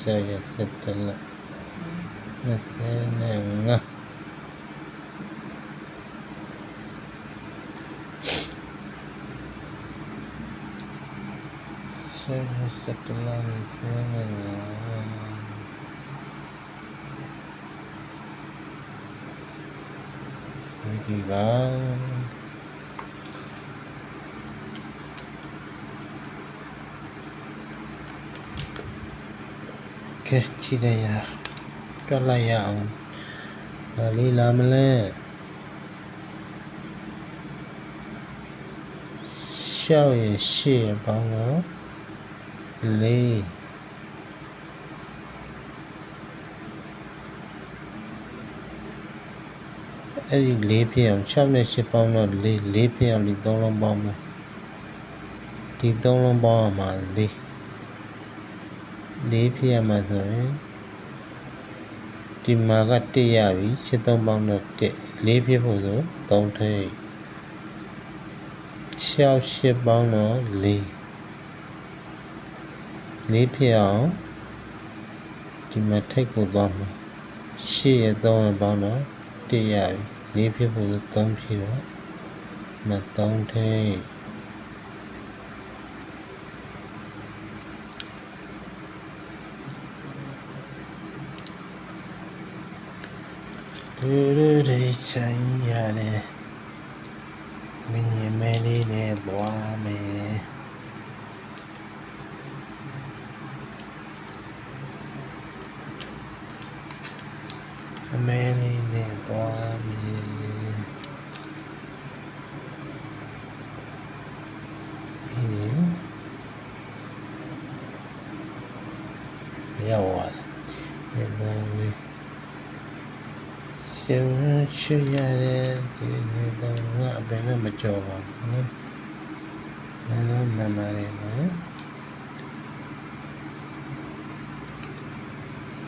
Saya setelah nengah saya setelah nengah lagi bang Kecilnya kalau yang kali lama xiao ye xie bao nó li ấy li phiền xiao ye xie bao nó li phiền li dong long bao mà li dong long bao mà li phiền mà rồiဒီမှာကတက်ရပြီ73ပေါင်းတော့တက်4ဖြစ်ဖို့ဆို3ထိပ်68ပေါင်းတော့4ဖြစ်အောင်ဒီမှာထိပ်ကိုသွားမှာ8ရဲ့3ရဲ့ပေါင်းတော့တက်ရပြီ4ဖြစ်ဖို့ဆို3ဖြစ်တော့မ3ထိပ်တွေဆိုင်ရတယ်မင်းမဲလေးနဲ့သွားမယ်အမဲလေးနဲ့သွားမယ်ရောက်သွားတယ်ရှင်ချွရတယ်ဒီနေ့တော့ငါဘယ်နဲ့မကြော်ပါဘူးနော်မှန်ပါတယ်နော်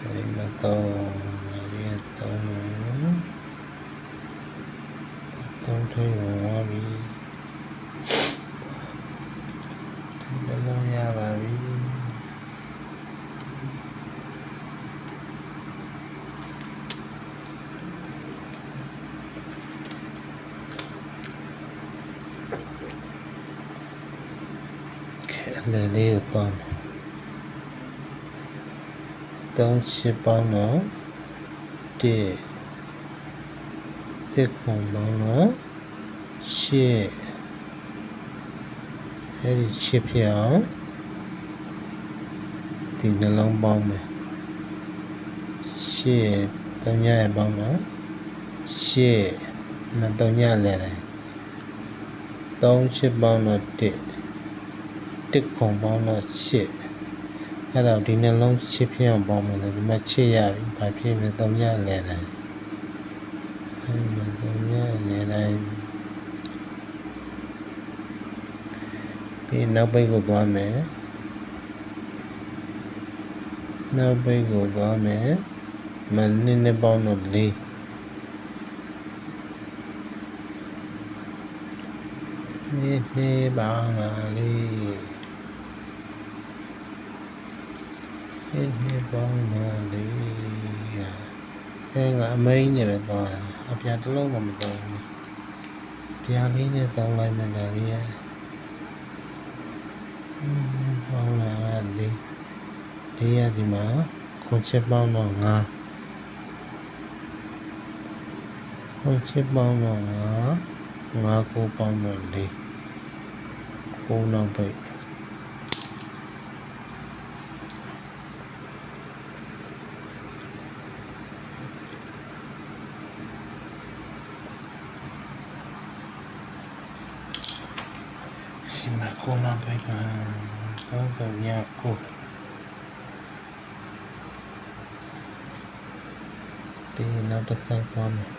ဒီမှာတော့ရေတော့ထွေးဝင်ပြီဒီလိုရပါပြီလေလေးကိုသွားမယ်3ပေါင်းတော့1ခုပေါင်းတော့8အဲ့ဒီ8ဖြစ်အောင်ဒီနှလုံးပေါင်းမယ်8 3ညရဲ့ပေါင်းတော့8နဲ့3ညလဲတယ်3ပေါင်းတော့1ခုပေါင်းတော့8အဲ့တော့ဒီနှလုံး8ဖြစ်အောင်ပေါင်းမယ်ဆိုဒီမှာ8ရပြီဘာဖြစ်လဲ3ညလဲတယ်အဲ့ဒီ3ညလဲတယ်ပြီးနောက်ပိတ်ကိုသွားမယ်နောက်ပိတ်ကိုသွားမယ်မနှစ်ပေါင်းတော့4နှစ်ပေါင်းတော့4နှစ်ပေါင်းတော့4အဲငါအမိန်နဲ့ပဲသွားတာအပြာတစ်လုံးမှမသွားဘူးအပြာလေးနဲ့တောင်းလိုက်မှလည်းရပေါင်းလာ4ရဒီမှာခွန်ချက်ပေါင်းတော့5ခွန်ချက်ပေါင်းတော့5ကိုပေါင်းတော့4ကိုနောက်ပိတ်ဒီမှာကိုနောက်ပိတ်ကတော့ညကိုဒီနောက်တစ်ဆိုင်သွားမယ်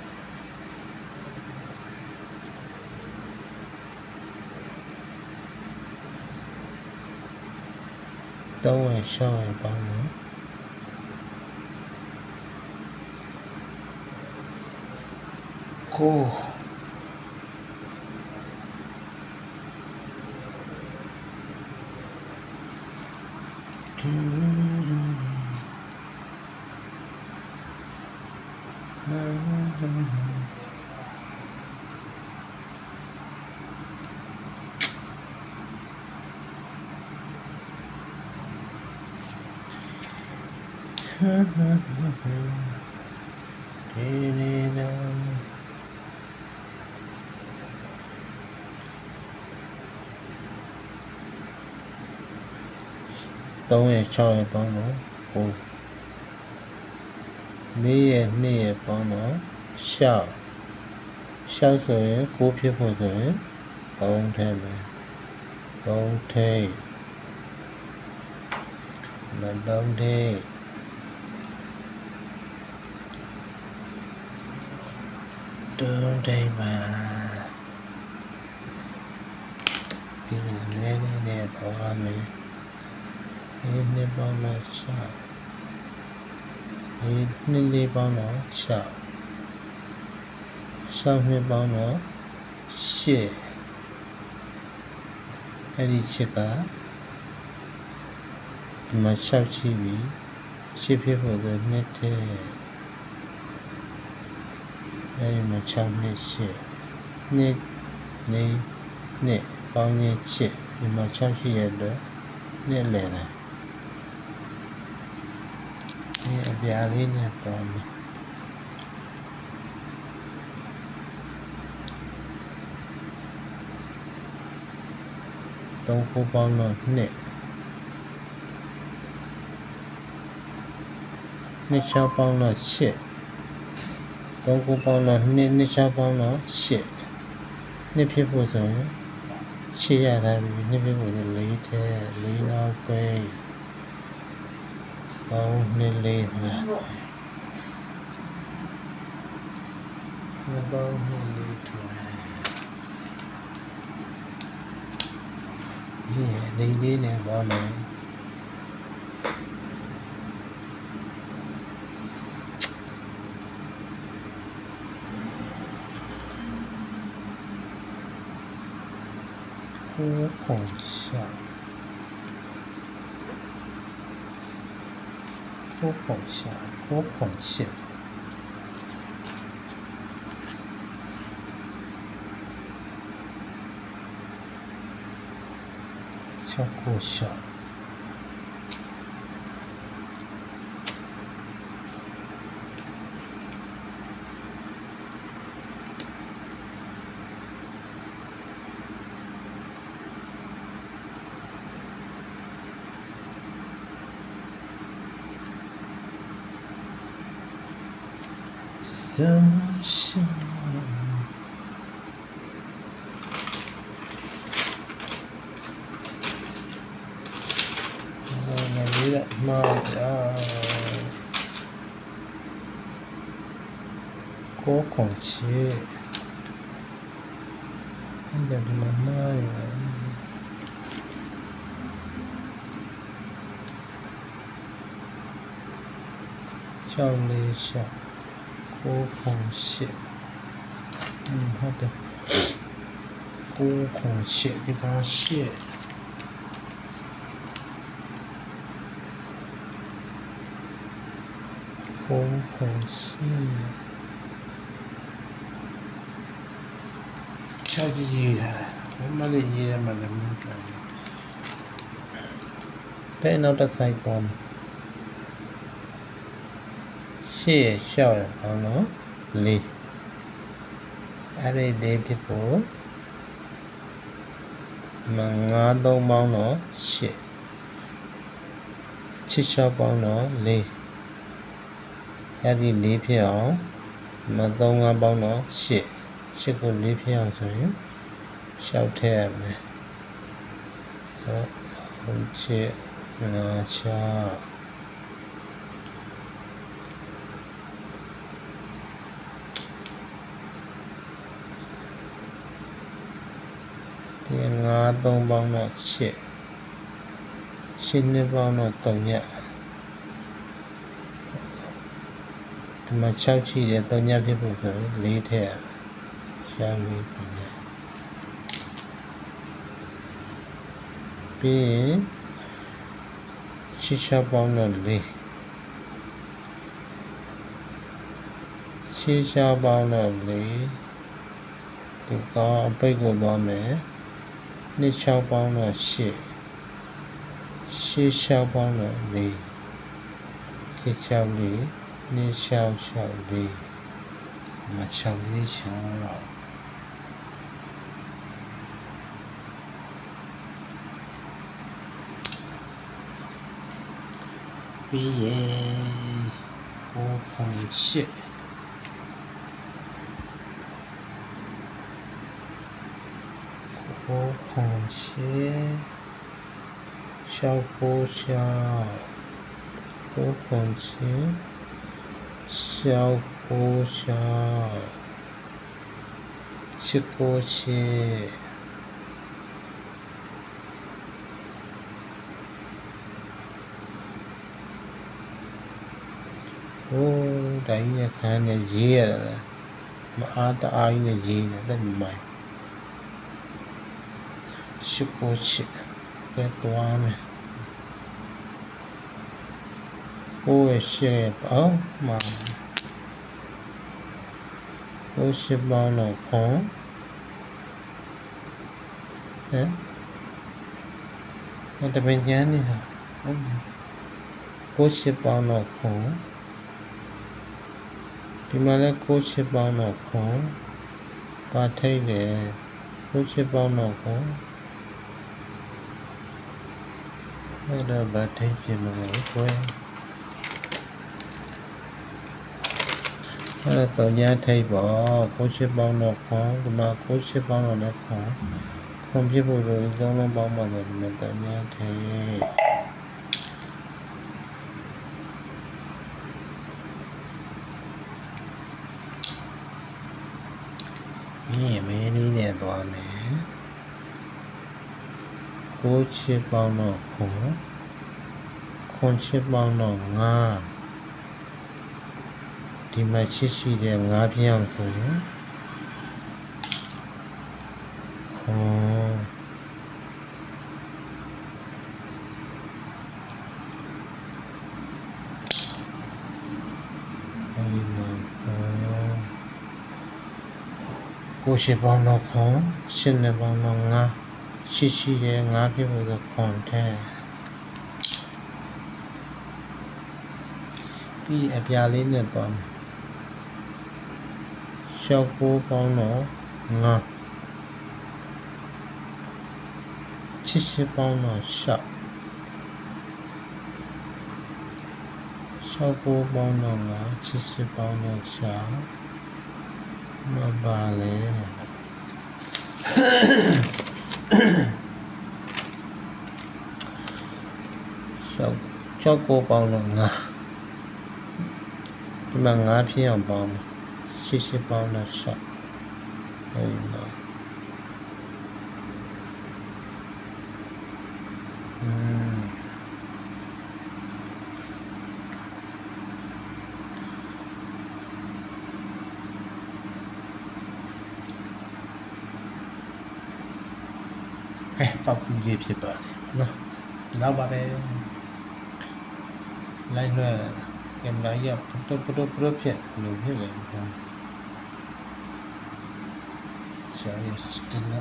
3ရှောင်းရပေါင်းတော့ ကို3ရက်6ရက်ပေါင်းတော့9 4ရက်2ရက်ပေါင်းတော့ရှောက်ဆိုရင်9ဖြစ်ဖို့ဆိုရင်3ထည့်မယ်3ထိပ်3ထိပ်3ထိပ်ပါဒီနေ့ပေါ်မယ်ဒီနေ့ပေါင်းတော့6ဒီနှစ်လေးပေါင်းတော့6နှစ်ပေါင်းတော့8အဲ့ဒီချက်ကဒီမှာ6ရှိပြီ8ဖြစ်ဖို့ဆို2ထည့်အဲ့ဒီမှာ6နှစ်8နှစ်ပေါင်းရင်8ဒီမှာ6ရှိရတော့နှစ်လည်တယ်ဒီအပြာလေးနဲ့တော့မယ်3ခုပေါင်းတော့26ပေါင်းတော့8 3ခုပေါင်းတော့2 6ပေါင်းတော့8နှစ်ဖြစ်ဖို့ဆိုရင်8ရတာပြီနှစ်ဖြစ်ဖို့ဆို4ထဲ4နောက်ပဲ3နှစ်4မှာ3နှစ်4ထွန်းဒီလေးနဲ့ပေါင်းမယ်9孔下9孔下9孔线6孔下什么是我那里的妈呀高空气那个他妈呀叫了一下9孔线好的9孔线地方线9孔线超级厉害我妈的厉害嘛的对နောက်တစ်ဆိုင်ပေါ်ရှေ့လျှောက်ရအောင်နော်4အဲ့ဒီ4ဖြစ်ဖို့9 3ပေါင်းတော့8 6 6ပေါင်းတော့4အဲ့ဒီ4ဖြစ်အောင်3 5ပေါင်းတော့8 8ကို4ဖြစ်အောင်ဆိုရင်လျှောက်ထည့်ရမယ်ဟုတ်ချစ်5 6ဒီ9 3ပေါင်းတော့8 8နှစ်ပေါင်းတော့3ညဒီမှာ6ရှိတယ်3ညဖြစ်ဖို့ဆိုရင်4ထည့်ရ ပြောင်းလေးပုံနဲ့ပြီးရင်6ပေါင်းတော့4 6ပေါင်းတော့4ဒီကောင်အပိတ်ကိုသွားမယ်6ပေါင်းတော့8 6ပေါင်းတော့4 6 4 6 6 4မ6လေးချောင်းတော့ပြီးရင်9.8小锅小9.7小锅小7锅7ဒါကြီးနဲ့ခန်းနဲ့ရေးရတာမအားတအားကြီးနဲ့ရေးနေတယ်မိုင်8锅7ပဲတွားမယ်8ပေါင်းမှာ8ပေါင်းတော့ခွန်တပင်ကျန်းနေတာ8ပေါင်းတော့ခွန်ဒီမှာလည်း8ပေါင်းတော့ခွန်ပါထိတ်တယ်8ပေါင်းတော့ခွန်အဲ့တော့ပါထိတ်ပြင်မှာကွယ်အဲ့တော့ညထိတ်ပေါ့8ပေါင်းတော့ခွန်ဒီမှာ8ပေါင်းတော့လည်းခွန်ပြဖို့ဆိုရင်သုံးလုံးပေါင်းမှဆိုဒီမှာတော့ညထိတ်မင်းလေးနဲ့သွားမယ်8ပေါင်းတော့ခွန်8ပေါင်းတော့5ဒီမှာရှိတဲ့5ပြောင်းဆိုရင်ခွန်8ပေါင်းတော့ခွန်8ပေါင်းတော့5ရှိတဲ့5ပြဖို့ဆိုခွန်ထဲပြီးအပြာလေးနဲ့ပေါ့6ပေါင်းတော့5 8ပေါင်းတော့6 6ပေါင်းတော့5 8ပေါင်းတော့6မပါလေ6ပေါင်းတော့5ဒီမှာ5ဖြစ်အောင်ပေါင်း8ပေါင်းတော့6ဟုတ်လားပေါက်ပြီးရေးဖြစ်ပါစေနော်နောက်ပါပဲလိုက်လွှဲကင်မရာကြီးကပရိုဖြစ်လို့ဖြစ်လေရှာရစတင်လာ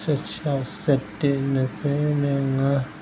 16 17 25